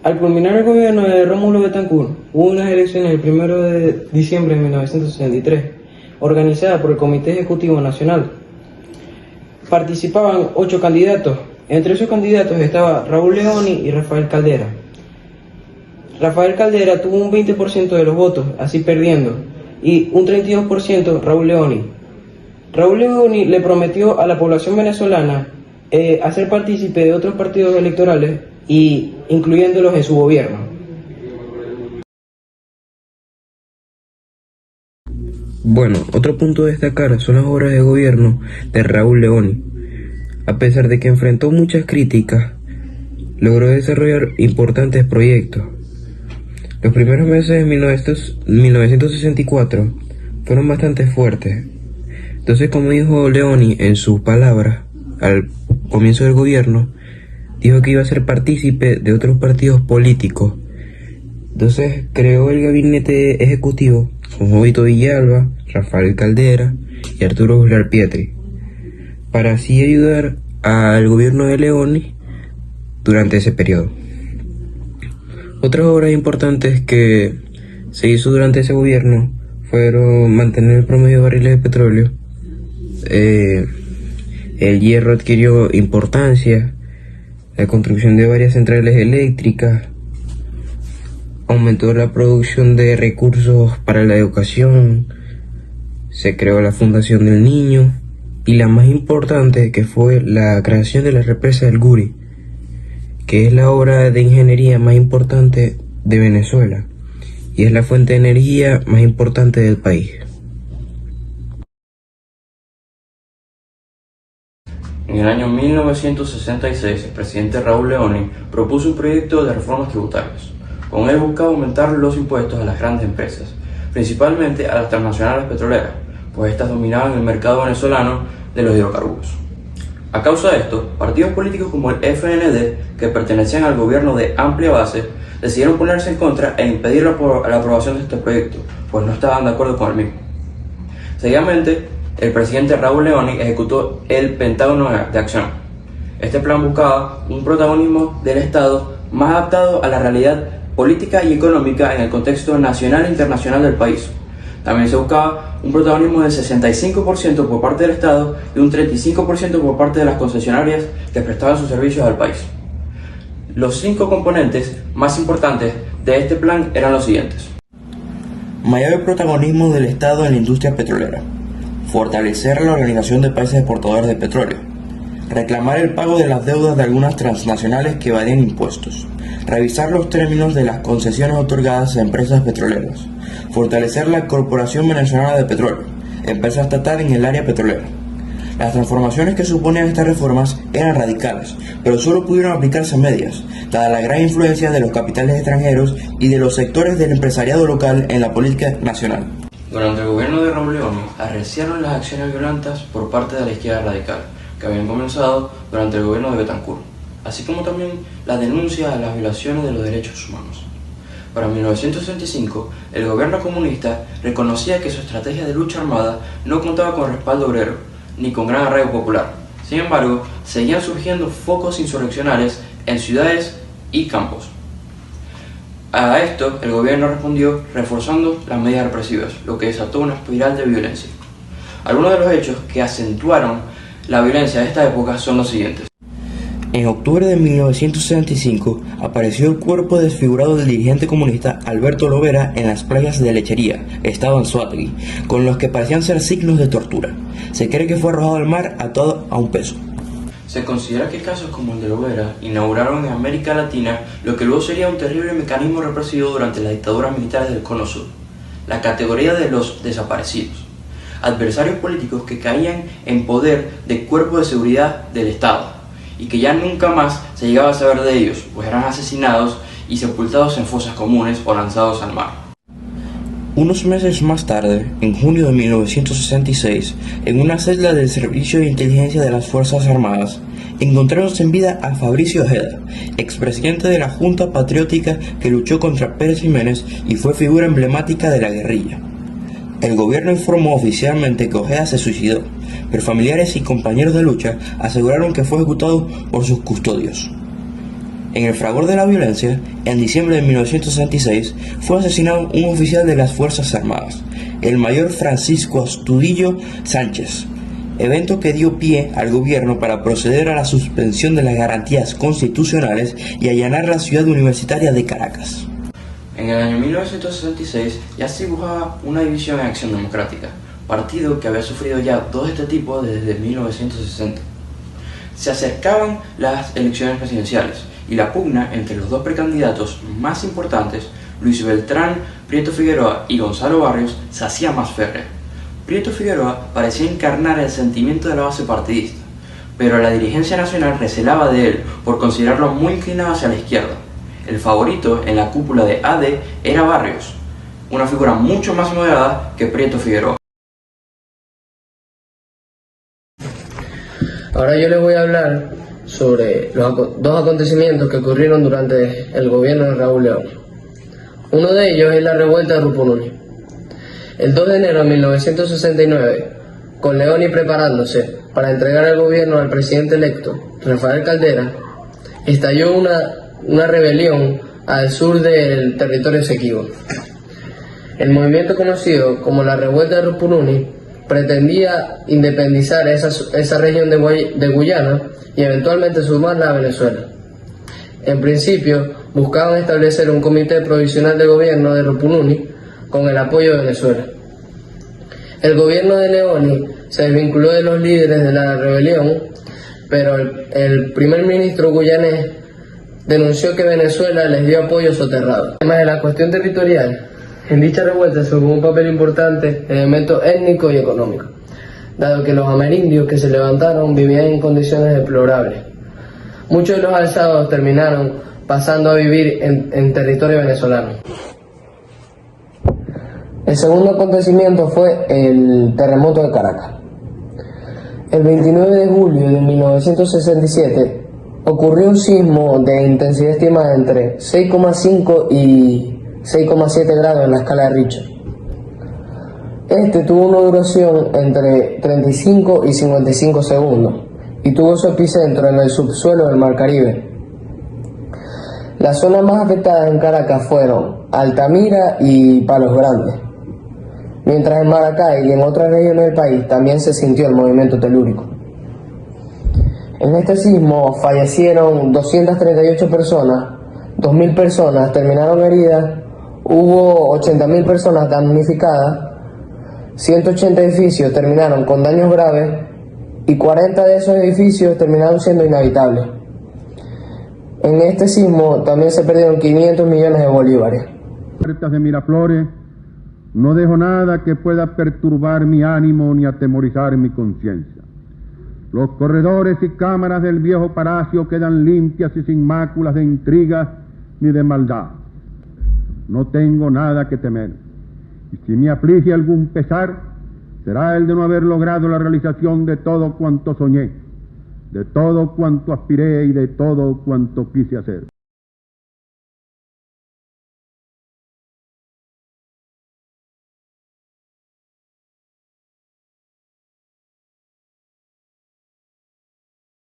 Al culminar el gobierno de Rómulo Betancourt, hubo unas elecciones el 1 de diciembre de 1963, organizadas por el Comité Ejecutivo Nacional. Participaban 8 candidatos. Entre esos candidatos estaba Raúl Leoni y Rafael Caldera. Rafael Caldera tuvo un 20% de los votos, así perdiendo, y un 32% Raúl Leoni. Raúl Leoni le prometió a la población venezolana hacer partícipe de otros partidos electorales y incluyéndolos en su gobierno. Bueno, otro punto a destacar son las obras de gobierno de Raúl Leoni. A pesar de que enfrentó muchas críticas, logró desarrollar importantes proyectos. Los primeros meses de 1964 fueron bastante fuertes. Entonces, como dijo Leoni en sus palabras al comienzo del gobierno, dijo que iba a ser partícipe de otros partidos políticos. Entonces creó el gabinete ejecutivo con Jovito Villalba, Rafael Caldera y Arturo Uslar Pietri, para así ayudar al gobierno de Leoni durante ese periodo. Otras obras importantes que se hizo durante ese gobierno fueron mantener el promedio de barriles de petróleo. El hierro adquirió importancia, la construcción de varias centrales eléctricas, aumentó la producción de recursos para la educación, se creó la Fundación del Niño y la más importante, que fue la creación de la represa del Guri, que es la obra de ingeniería más importante de Venezuela y es la fuente de energía más importante del país. En el año 1966, el presidente Raúl Leoni propuso un proyecto de reformas tributarias. Con él buscaba aumentar los impuestos a las grandes empresas, principalmente a las transnacionales petroleras, pues estas dominaban el mercado venezolano de los hidrocarburos. A causa de esto, partidos políticos como el FND, que pertenecían al gobierno de amplia base, decidieron ponerse en contra e impedir la aprobación de este proyecto, pues no estaban de acuerdo con el mismo. Seguidamente, el presidente Raúl Leoni ejecutó el Pentágono de Acción. Este plan buscaba un protagonismo del Estado más adaptado a la realidad política y económica en el contexto nacional e internacional del país. También se buscaba un protagonismo del 65% por parte del Estado y un 35% por parte de las concesionarias que prestaban sus servicios al país. Los 5 componentes más importantes de este plan eran los siguientes: mayor protagonismo del Estado en la industria petrolera, fortalecer la Organización de Países Exportadores de Petróleo, reclamar el pago de las deudas de algunas transnacionales que evadían impuestos, revisar los términos de las concesiones otorgadas a empresas petroleras, fortalecer la Corporación Venezolana de Petróleo, empresa estatal en el área petrolera. Las transformaciones que suponían estas reformas eran radicales, pero solo pudieron aplicarse a medias, dada la gran influencia de los capitales extranjeros y de los sectores del empresariado local en la política nacional. Durante el gobierno de Raúl Leoni, arreciaron las acciones violentas por parte de la izquierda radical, que habían comenzado durante el gobierno de Betancourt, así como también la denuncia a las violaciones de los derechos humanos. Para 1965, el gobierno comunista reconocía que su estrategia de lucha armada no contaba con respaldo obrero, ni con gran arraigo popular. Sin embargo, seguían surgiendo focos insurreccionales en ciudades y campos. A esto, el gobierno respondió reforzando las medidas represivas, lo que desató una espiral de violencia. Algunos de los hechos que acentuaron la violencia de esta época son los siguientes. En octubre de 1965 apareció el cuerpo desfigurado del dirigente comunista Alberto Lovera en las playas de Lechería, estado Anzoátegui, con los que parecían ser signos de tortura. Se cree que fue arrojado al mar atado a un peso. Se considera que casos como el de Lovera inauguraron en América Latina lo que luego sería un terrible mecanismo represivo durante las dictaduras militares del Cono Sur, la categoría de los desaparecidos, adversarios políticos que caían en poder de cuerpos de seguridad del Estado y que ya nunca más se llegaba a saber de ellos, pues eran asesinados y sepultados en fosas comunes o lanzados al mar. Unos meses más tarde, en junio de 1966, en una celda del Servicio de Inteligencia de las Fuerzas Armadas, encontraron sin vida a Fabricio Ojeda, expresidente de la Junta Patriótica que luchó contra Pérez Jiménez y fue figura emblemática de la guerrilla. El gobierno informó oficialmente que Ojeda se suicidó, pero familiares y compañeros de lucha aseguraron que fue ejecutado por sus custodios. En el fragor de la violencia, en diciembre de 1966, fue asesinado un oficial de las Fuerzas Armadas, el mayor Francisco Astudillo Sánchez, evento que dio pie al gobierno para proceder a la suspensión de las garantías constitucionales y allanar la ciudad universitaria de Caracas. En el año 1966 ya se dibujaba una división en Acción Democrática, partido que había sufrido ya dos de este tipo desde 1960. Se acercaban las elecciones presidenciales y la pugna entre los dos precandidatos más importantes, Luis Beltrán Prieto Figueroa y Gonzalo Barrios, se hacía más férrea. Prieto Figueroa parecía encarnar el sentimiento de la base partidista, pero la dirigencia nacional recelaba de él por considerarlo muy inclinado hacia la izquierda. El favorito en la cúpula de AD era Barrios, una figura mucho más moderada que Prieto Figueroa. Ahora yo les voy a hablar sobre los dos acontecimientos que ocurrieron durante el gobierno de Raúl Leónij. Uno de ellos es la revuelta de Rupununi. El 2 de enero de 1969, con Leónij preparándose para entregar el gobierno al presidente electo, Rafael Caldera, estalló una rebelión al sur del territorio Esequibo. El movimiento conocido como la revuelta de Rupununi pretendía independizar esa región de Guyana y eventualmente sumarla a Venezuela. En principio, buscaban establecer un comité provisional de gobierno de Rupununi con el apoyo de Venezuela. El gobierno de Leónij se desvinculó de los líderes de la rebelión, pero el primer ministro guyanés denunció que Venezuela les dio apoyo soterrado. Además de la cuestión territorial, en dicha revuelta se jugó un papel importante el elemento étnico y económico, dado que los amerindios que se levantaron vivían en condiciones deplorables. Muchos de los alzados terminaron pasando a vivir en territorio venezolano. El segundo acontecimiento fue el terremoto de Caracas. El 29 de julio de 1967 ocurrió un sismo de intensidad estimada entre 6,5 y 6,7 grados en la escala de Richter. Este tuvo una duración entre 35 y 55 segundos y tuvo su epicentro en el subsuelo del Mar Caribe. Las zonas más afectadas en Caracas fueron Altamira y Palos Grandes, mientras en Maracay y en otras regiones del país también se sintió el movimiento telúrico. En este sismo fallecieron 238 personas, 2.000 personas terminaron heridas, hubo 80.000 personas damnificadas, 180 edificios terminaron con daños graves y 40 de esos edificios terminaron siendo inhabitables. En este sismo también se perdieron 500 millones de bolívares. Puertas de Miraflores, no dejo nada que pueda perturbar mi ánimo ni atemorizar mi conciencia. Los corredores y cámaras del viejo palacio quedan limpias y sin máculas de intrigas ni de maldad. No tengo nada que temer, y si me aflige algún pesar, será el de no haber logrado la realización de todo cuanto soñé, de todo cuanto aspiré y de todo cuanto quise hacer.